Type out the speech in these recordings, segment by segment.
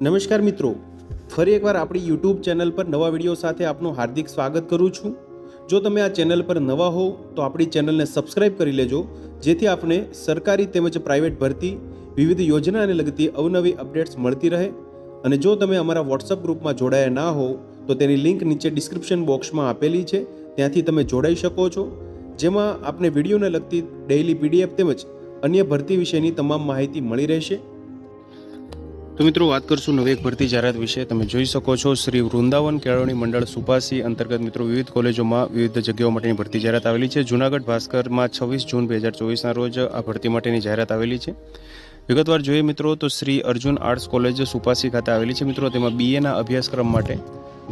નમસ્કાર મિત્રો, ફરી એકવાર આપણી યુટ્યુબ ચેનલ પર નવા વિડીયો સાથે આપનું હાર્દિક સ્વાગત કરું છું। જો તમે આ ચેનલ પર નવા હો તો આપણી ચેનલને સબસ્ક્રાઇબ કરી લેજો, જેથી આપને સરકારી તેમજ પ્રાઇવેટ ભરતી વિવિધ યોજનાને લગતી અવનવી અપડેટ્સ મળતી રહે। અને જો તમે અમારા વોટ્સઅપ ગ્રુપમાં જોડાયા ના હો તો તેની લિંક નીચે ડિસ્ક્રિપ્શન બોક્સમાં આપેલી છે, ત્યાંથી તમે જોડાઈ શકો છો, જેમાં આપને વિડીયોને લગતી ડેઇલી પીડીએફ તેમજ અન્ય ભરતી વિશેની તમામ માહિતી મળી રહેશે। તો મિત્રો વાત કરશું નવી એક ભરતી જાહેરાત વિશે। તમે જોઈ શકો છો શ્રી વૃંદાવન કેળવણી મંડળ સુપાસી અંતર્ગત મિત્રો વિવિધ કોલેજોમાં વિવિધ જગ્યાઓ માટેની ભરતી જાહેરાત આવેલી છે। જૂનાગઢ ભાસ્કરમાં 26 જૂન 2024ના રોજ આ ભરતી માટેની જાહેરાત આવેલી છે। વિગતવાર જોઈએ મિત્રો તો શ્રી અર્જુન આર્ટ્સ કોલેજ સુપાસી ખાતે આવેલી છે। મિત્રો તેમાં બીએના અભ્યાસક્રમ માટે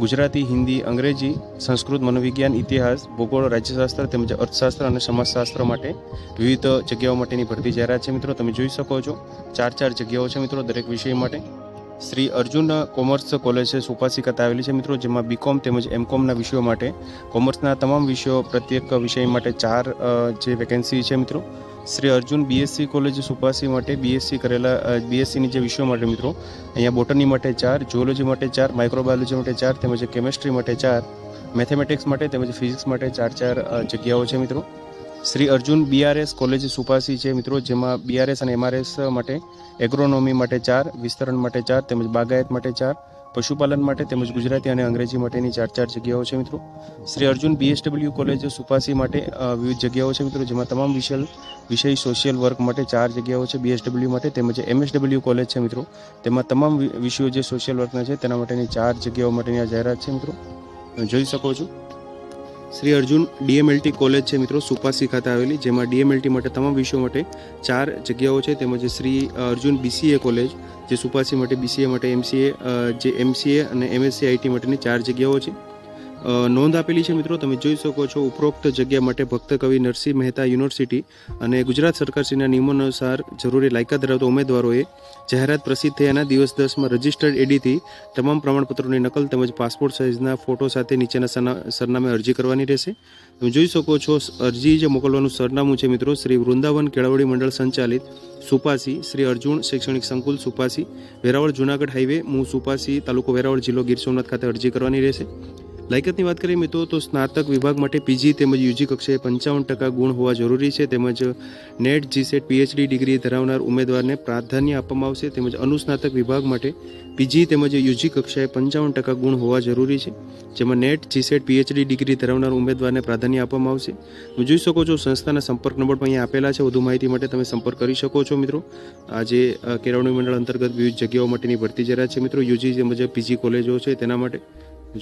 ગુજરાતી, હિન્દી, અંગ્રેજી, સંસ્કૃત, મનોવિજ્ઞાન, ઇતિહાસ, ભૂગોળ, રાજ્યશાસ્ત્ર તેમજ અર્થશાસ્ત્ર અને સમાજશાસ્ત્ર માટે વિવિધ જગ્યાઓ માટેની ભરતી જાહેરાત છે। મિત્રો તમે જોઈ શકો છો 4 જગ્યાઓ છે મિત્રો દરેક વિષય માટે। શ્રી અર્જુન કોમર્સ કોલેજ છે સુપાસી ખાતે આવેલી છે મિત્રો, જેમાં બીકોમ તેમજ એમકોમના વિષયો માટે કોમર્સના તમામ વિષયો પ્રત્યેક વિષય માટે 4 જે વેકેન્સી છે મિત્રો। શ્રી અર્જુન બીએસસી કોલેજ સુપાસી માટે બીએસસીની જે વિષયો માટે મિત્રો અહીંયા બોટની માટે 4, ઝૂઓલોજી માટે 4, માઇક્રોબાયોલોજી માટે 4 તેમજ કેમેસ્ટ્રી માટે 4, મેથેમેટિક્સ માટે તેમજ ફિઝિક્સ માટે 4 જગ્યાઓ છે મિત્રો। શ્રી અર્જુન બીઆરએસ કોલેજ સુપાસી છે મિત્રો, જેમાં બીઆરએસ અને એમઆરએસ માટે એગ્રોનોમી માટે 4, વિસ્તરણ માટે 4 તેમજ બાગાયત માટે 4, પશુપાલન માટે તેમજ ગુજરાતી અને અંગ્રેજી માટેની 4 જગ્યાઓ છે મિત્રો। શ્રી અર્જુન બીએસડબલ્યુ કોલેજ સુપાસી માટે વિવિધ જગ્યાઓ છે મિત્રો, જેમાં તમામ વિષય સોશિયલ વર્ક માટે 4 જગ્યાઓ છે બીએસડબલ્યુ માટે, તેમજ એમએસડબલ્યુ કોલેજ છે મિત્રો, તેમાં તમામ વિષયો જે સોશિયલ વર્કના છે તેના માટેની 4 જગ્યાઓ માટેની આ જાહેરાત છે મિત્રો, જોઈ શકો છો। શ્રી અર્જુન ડીએમએલટી કોલેજ છે મિત્રો સુપાસી ખાતે આવેલી, જેમાં ડીએમએલટી માટે તમામ વિષયો માટે 4 જગ્યાઓ છે, તેમજ શ્રી અર્જુન બીસીએ કોલેજ જે સુપાસી માટે બીસીએ માટે એમસીએ અને એમએસસી આઈટી માટેની 4 જગ્યાઓ છે। નોંધ આપેલી છે મિત્રો, તમે જોઈ શકો છો ઉપરોક્ત જગ્યા માટે ભક્ત કવિ નરસિંહ મહેતા યુનિવર્સિટી અને ગુજરાત સરકારશ્રીના નિયમો અનુસાર જરૂરી લાયકાત ધરાવતા ઉમેદવારોએ જાહેરાત પ્રસિદ્ધ થયાના દિવસ 10માં રજિસ્ટર્ડ એડીથી તમામ પ્રમાણપત્રોની નકલ તેમજ પાસપોર્ટ સાઇઝના ફોટો સાથે નીચેના સરનામે અરજી કરવાની રહેશે। તમે જોઈ શકો છો અરજી જે મોકલવાનું સરનામું છે મિત્રો શ્રી વૃંદાવન કેળવણી મંડળ સંચાલિત સુપાસી, શ્રી અર્જુન શૈક્ષણિક સંકુલ સુપાસી, વેરાવળ જૂનાગઢ હાઈવે, મૂળ સુપાસી, તાલુકો વેરાવળ, જિલ્લો ગીર સોમનાથ ખાતે અરજી કરવાની રહેશે। લાયકાતની વાત કરીએ મિત્રો તો સ્નાતક વિભાગ માટે પીજી તેમજ યુજી કક્ષાએ 55% ગુણ હોવા જરૂરી છે, તેમજ નેટ, જીસેટ, પીએચડી ડિગ્રી ધરાવનાર ઉમેદવારને પ્રાધાન્ય આપવામાં આવશે, તેમજ અનુસ્નાતક વિભાગ માટે પીજી તેમજ યુજી કક્ષાએ 55% ગુણ હોવા જરૂરી છે, જેમાં નેટ, જીસેટ, પીએચડી ડિગ્રી ધરાવનાર ઉમેદવારને પ્રાધાન્ય આપવામાં આવશે। તમે જોઈ શકો છો સંસ્થાના સંપર્ક નંબર પણ અહીંયા આપેલા છે, વધુ માહિતી માટે તમે સંપર્ક કરી શકો છો મિત્રો। આજે કેળવણી મંડળ અંતર્ગત વિવિધ જગ્યાઓ માટેની ભરતી જાહેરાત છે મિત્રો, યુજી તેમજ પીજી કોલેજો છે તેના માટે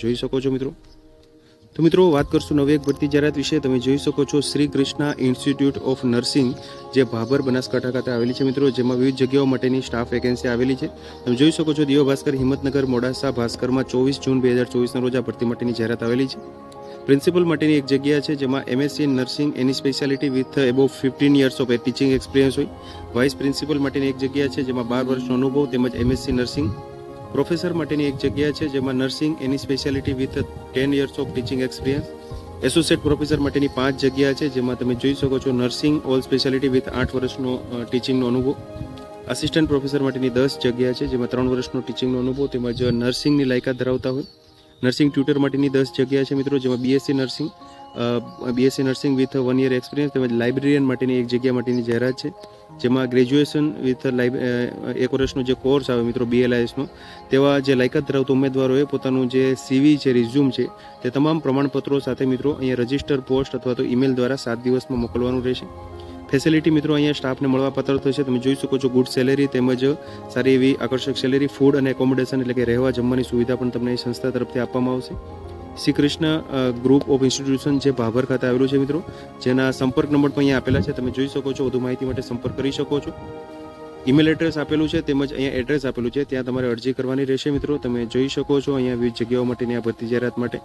જોઈ શકો છો મિત્રો। તો મિત્રો વાત કરશું નવી એક ભરતી જાહેરાત વિશે। તમે જોઈ શકો છો Shri Krishna institute of nursing જે ભાભર બનાસકાંઠા ખાતે આવેલી છે મિત્રો, જેમાં વિવિધ જગ્યાઓ માટેની સ્ટાફ વેકેન્સી આવેલી છે। તમે જોઈ શકો છો દિવ્ય ભાસ્કર, હિંમતનગર, મોડાસા ભાસ્કરમાં 24 જૂન 2024ના રોજ આ ભરતી માટેની જાહેરાત આવેલી છે। પ્રિન્સિપલ માટેની એક જગ્યા છે, જેમાં MSc in nursing any speciality with above 15 years of teaching experience હોય। વાઇસ પ્રિન્સિપલ માટેની એક જગ્યા છે, જેમાં 12 વર્ષનો અનુભવ તેમજ એમએસસી નર્સિંગ। પ્રોફેસર માટેની એક જગ્યા છે, જેમાં nursing any speciality with 10 years of teaching experience. Associate professor માટેની 5 જગ્યા છે, જેમાં તમે જોઈ શકો છો નર્સિંગ ઓલ સ્પેશિયાલિટી વિથ 8 વર્ષનો ટીચિંગનો અનુભવ। આસિસ્ટન્ટ પ્રોફેસર માટેની 10 જગ્યા છે, જેમાં 3 વર્ષનો ટીચિંગનો અનુભવ તેમજ નર્સિંગની લાયકાત ધરાવતા હોય। નર્સિંગ ટ્યુટર માટેની 10 જગ્યા છે મિત્રો, જેમાં BSc nursing with 1 year experience તેમજ લાઇબ્રેરિયન માટેની એક જગ્યા માટેની જાહેરાત છે, જેમાં ગ્રેજ્યુએશન વિથ 1 વર્ષનો જે કોર્સ આવે મિત્રો બીએલઆઈએસનો, તેવા જે લાયકાત ધરાવતા ઉમેદવારોએ પોતાનું જે સીવી છે, રિઝ્યુમ છે, તે તમામ પ્રમાણપત્રો સાથે મિત્રો અહીંયા રજિસ્ટર પોસ્ટ અથવા તો ઈમેલ દ્વારા 7 દિવસમાં મોકલવાનું રહેશે। ફેસિલિટી મિત્રો અહીંયા સ્ટાફને મળવાપાત્ર થશે। તમે જોઈ શકો છો ગુડ સેલેરી તેમજ સારી એવી આકર્ષક સેલેરી, ફૂડ અને એકોમોડેશન એટલે કે રહેવા જમવાની સુવિધા પણ તમને અહીં સંસ્થા તરફથી આપવામાં આવશે। Shri Krishna group of institution જે ભાભર ખાતે આવેલું છે મિત્રો, જેના સંપર્ક નંબર પણ અહીંયા આપેલા છે, તમે જોઈ શકો છો, વધુ માહિતી માટે સંપર્ક કરી શકો છો। ઈમેલ એડ્રેસ આપેલું છે તેમજ અહીંયા એડ્રેસ આપેલું છે, ત્યાં તમારે અરજી કરવાની રહેશે મિત્રો। તમે જોઈ શકો છો અહીંયા વિવિધ જગ્યાઓ માટેની આ ભરતી જાહેરાત માટે।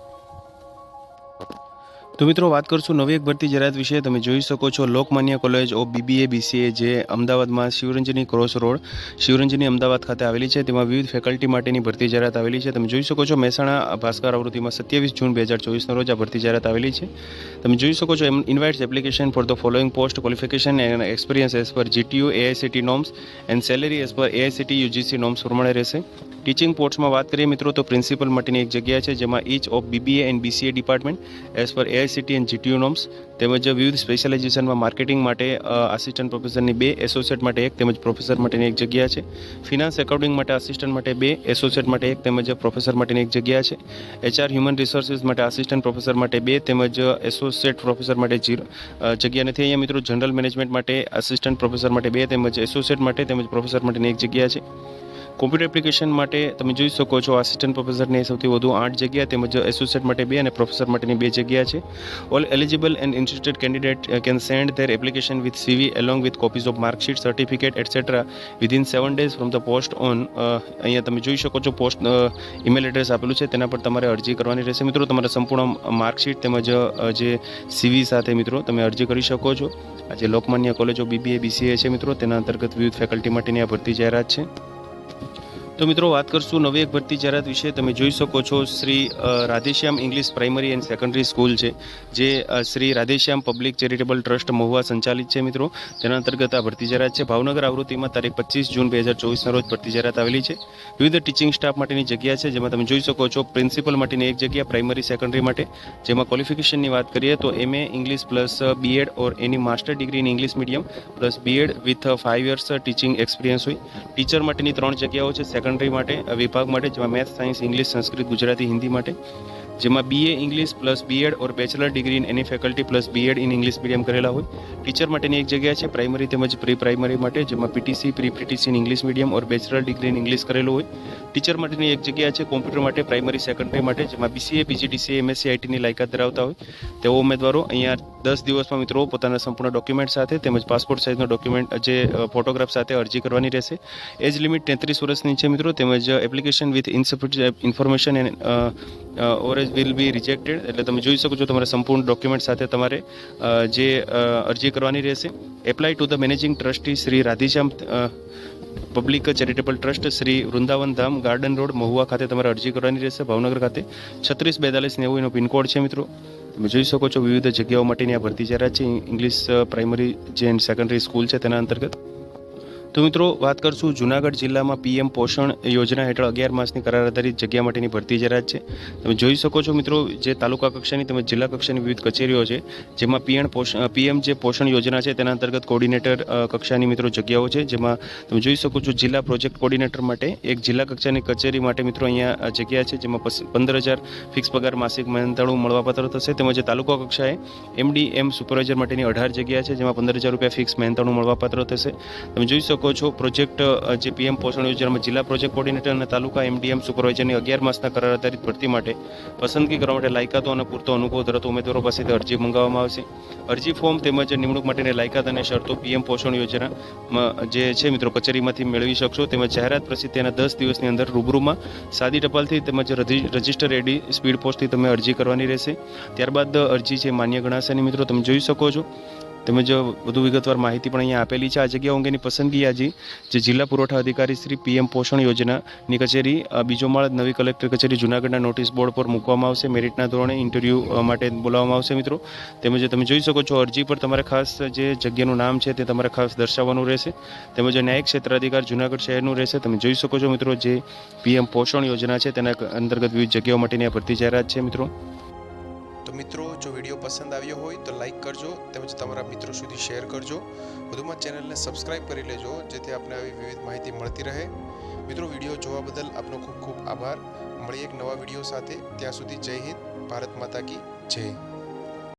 તો મિત્રો વાત કરશું નવી એક ભરતી જાહેરાત વિશે. તમે જોઈ શકો છો Lokmanya college of BBA BCA જે અમદાવાદમાં શિવરંજની ક્રોસ રોડ શિવરંજની અમદાવાદ ખાતે આવેલી છે. તેમાં વિવિધ ફેકલ્ટી માટેની ભરતી જાહેરાત આવેલી છે. તમે જોઈ શકો છો મહેસાણા ભાસ્કર આવૃત્તિમાં 27 જૂન 2024ના રોજ આ ભરતી જાહેરાત આવેલી છે. તમે જોઈ શકો છો invites application for the following post qualification and experience as per GTU AICTE norms and salary as per AICTE UGC norms પ્રમાણે રહેશે. ટીચિંગ પોસ્ટમાં વાત કરીએ મિત્રો તો પ્રિન્સિપલ માટેની એક જગ્યા છે જેમાં inch of BBA and BCA department as per AICTE and GTU norms તેમજ વિવિધ સ્પેશિયલાઇઝેશનમાં માર્કેટિંગ માટે આસિસ્ટન્ટ પ્રોફેસરની 2, એસોસિએટ માટે 1 તેમજ પ્રોફેસર માટેની એક જગ્યા છે. ફિનાન્સ એકાઉન્ટિંગ માટે આસિસ્ટન્ટ માટે 2, એસોસિએટ માટે 1 તેમજ પ્રોફેસર માટેની એક જગ્યા છે. HR હ્યુમન રિસોર્સિસ માટે આસિસ્ટન્ટ પ્રોફેસર માટે 2 તેમજ એસોસિએટ પ્રોફેસર માટે 0 જગ્યા નથી. અહીંયા મિત્રો જનરલ મેનેજમેન્ટ માટે આસિસ્ટન્ટ પ્રોફેસર માટે 2 તેમજ એસોસિએટ માટે તેમજ પ્રોફેસર માટેની એક જગ્યા છે. કોમ્પ્યુટર એપ્લિકેશન માટે તમે જોઈ શકો છો આસિસ્ટન્ટ પ્રોફેસરની સૌથી વધુ 8 જગ્યા તેમજ એસોસિએટ માટે 2 અને પ્રોફેસર માટેની 2 જગ્યા છે. All eligible and interested candidate can send there application with CV along with copies of marksheet certificate etcetera within 7 days from the post on. અહીંયા તમે જોઈ શકો છો પોસ્ટ ઈમેલ એડ્રેસ આપેલું છે તેના પર તમારે અરજી કરવાની રહેશે. મિત્રો તમારે સંપૂર્ણ માર્કશીટ તેમજ જે CV સાથે મિત્રો તમે અરજી કરી શકો છો. આ જે Lokmanya college of BBA BCA છે મિત્રો તેના અંતર્ગત વિવિધ ફેકલ્ટી માટેની આ ભરતી જાહેરાત છે. તો મિત્રો વાત કરશું નવી એક ભરતી જાહેરાત વિશે. તમે જોઈ શકો છો Shri Radheshyam English primary and secondary school છે જે Shri Radheshyam public charitable trust Mahuva સંચાલિત છે મિત્રો. તેના અંતર્ગત આ ભરતી જાહેરાત છે. ભાવનગર આવૃત્તિમાં તારીખ 25 જૂન 2024ના રોજ ભરતી જાહેરાત આવેલી છે. વિવિધ ટીચિંગ સ્ટાફ માટેની જગ્યા છે જેમાં તમે જોઈ શકો છો પ્રિન્સિપલ માટેની એક જગ્યા પ્રાઇમરી સેકન્ડરી માટે. જેમાં ક્વોલિફિકેશનની વાત કરીએ તો MA English plus B.Ed or any master degree in English medium plus B.Ed with 5 years teaching experience હોય. ટીચર માટેની 3 જગ્યાઓ છે સેકન્ડરી માટે વિભાગ માટે જેમાં maths, science, English, Sanskrit, Gujarati, Hindi માટે. જેમાં BA English plus B.Ed or bachelor degree in any faculty plus B.Ed in English medium કરેલા હોય. ટીચર માટેની એક જગ્યા છે પ્રાઇમરી તેમજ પ્રી પ્રાઇમરી માટે જેમાં PTC pre PTC in English medium or bachelor degree in English કરેલું હોય. ટીચર માટેની એક જગ્યા છે કોમ્પ્યુટર માટે પ્રાઇમરી સેકન્ડરી માટે જેમાં BCA PGDCA MSc ITની લાયકાત ધરાવતા હોય તેઓ ઉમેદવારો અહીંયા 10 દિવસમાં મિત્રો પોતાના સંપૂર્ણ ડોક્યુમેન્ટ સાથે તેમજ પાસપોર્ટ સાઇઝનો ડોક્યુમેન્ટ જે ફોટોગ્રાફ સાથે અરજી કરવાની રહેશે. એજ લિમિટ 33 વર્ષની છે મિત્રો. તેમજ application with insufficient information and ઓરેજ વિલ બી રિજેક્ટેડ. એટલે તમે જોઈ શકો છો તમારા સંપૂર્ણ ડોક્યુમેન્ટ સાથે તમારે જે અરજી કરવાની રહેશે. Apply to the managing trustee Shri Radheshyam public charitable trust Shri Vrindavan Dham garden road Mahuva ખાતે તમારે અરજી કરવાની રહેશે. ભાવનગર ખાતે 364290 એનો પિનકોડ છે મિત્રો. તમે જોઈ શકો છો વિવિધ જગ્યાઓ માટેની આ ભરતી જાહેરાત છે ઇંગ્લિશ પ્રાઇમરી જે સેકન્ડરી સ્કૂલ છે તેના અંતર્ગત. તો મિત્રો વાત કરશું જૂનાગઢ જિલ્લામાં PM પોષણ યોજના હેઠળ 11 માસની કરાર આધારિત જગ્યા માટેની ભરતી જાહેરાત છે. તમે જોઈ શકો છો મિત્રો જે તાલુકા કક્ષાની તેમજ જિલ્લા કક્ષાની વિવિધ કચેરીઓ છે જેમાં PM જે પોષણ યોજના છે તેના અંતર્ગત કોર્ડિનેટર કક્ષાની મિત્રો જગ્યાઓ છે. જેમાં તમે જોઈ શકો છો જિલ્લા પ્રોજેક્ટ કોર્ડિનેટર માટે એક જિલ્લા કક્ષાની કચેરી માટે મિત્રો અહીંયા જગ્યા છે જેમાં 15,000 ફિક્સ પગાર માસિક મહેનતાણું મળવાપાત્ર થશે. તેમજ તાલુકા કક્ષાએ MDM સુપરવાઇઝર માટેની 18 જગ્યા છે જેમાં 15,000 રૂપિયા ફિક્સ મહેનતાણું મળવાપાત્ર થશે. તમે જોઈ શકો છો પ્રોજેક્ટ જે PM પોષણ યોજનામાં જિલ્લા પ્રોજેક્ટ કોર્ડિનેટર અને તાલુકા MDM સુપરવાઇઝરની 11 માસના કરાર આધારિત ભરતી માટે પસંદગી કરવા માટે લાયકાતો અને પૂરતો અનુભવ ધરાવતા ઉમેદવારો પાસેથી અરજી મંગાવવામાં આવશે. અરજી ફોર્મ તેમજ નિમણૂક માટેની લાયકાત અને શરતો PM પોષણ યોજનામાં જે છે મિત્રો કચેરીમાંથી મેળવી શકશો. તેમજ જાહેરાત પ્રસિદ્ધ તેના 10 દિવસની અંદર રૂબરૂમાં સાદી ટપાલથી તેમજ રજિસ્ટર રેડી સ્પીડ પોસ્ટથી તમે અરજી કરવાની રહેશે. ત્યારબાદ અરજી છે માન્ય ગણાશે નહીં મિત્રો. તમે જોઈ શકો છો તેમજ વધુ વિગતવાર માહિતી પણ અહીંયા આપેલી છે. આ જગ્યાઓ અંગેની પસંદગી આજે જે જિલ્લા પુરવઠા અધિકારી શ્રી PM પોષણ યોજનાની કચેરી બીજો માળ નવી કલેક્ટર કચેરી જૂનાગઢના નોટિસ બોર્ડ પર મૂકવામાં આવશે. મેરિટના ધોરણે ઇન્ટરવ્યૂ માટે બોલાવવામાં આવશે મિત્રો. તેમજ તમે જોઈ શકો છો અરજી પર તમારે ખાસ જે જગ્યાનું નામ છે તે તમારે ખાસ દર્શાવવાનું રહેશે. તેમજ ન્યાયિક ક્ષેત્ર અધિકાર જૂનાગઢ શહેરનું રહેશે. તમે જોઈ શકો છો મિત્રો જે PM પોષણ યોજના છે તેના અંતર્ગત વિવિધ જગ્યાઓ માટેની આ ભરતી જાહેરાત છે મિત્રો. તો મિત્રો જો વિડીયો પસંદ આવ્યો હોય તો લાઈક કરજો તેમજ તમારા મિત્રો સુધી શેર કરજો. વધુમાં ચેનલને સબસ્ક્રાઈબ કરી લેજો જેથી આપને આવી વિવિધ માહિતી મળતી રહે. મિત્રો વિડીયો જોવા બદલ આપનો ખૂબ ખૂબ આભાર. મળીએ એક નવા વિડીયો સાથે. ત્યાં સુધી જય હિન્દ, ભારત માતા કી જય.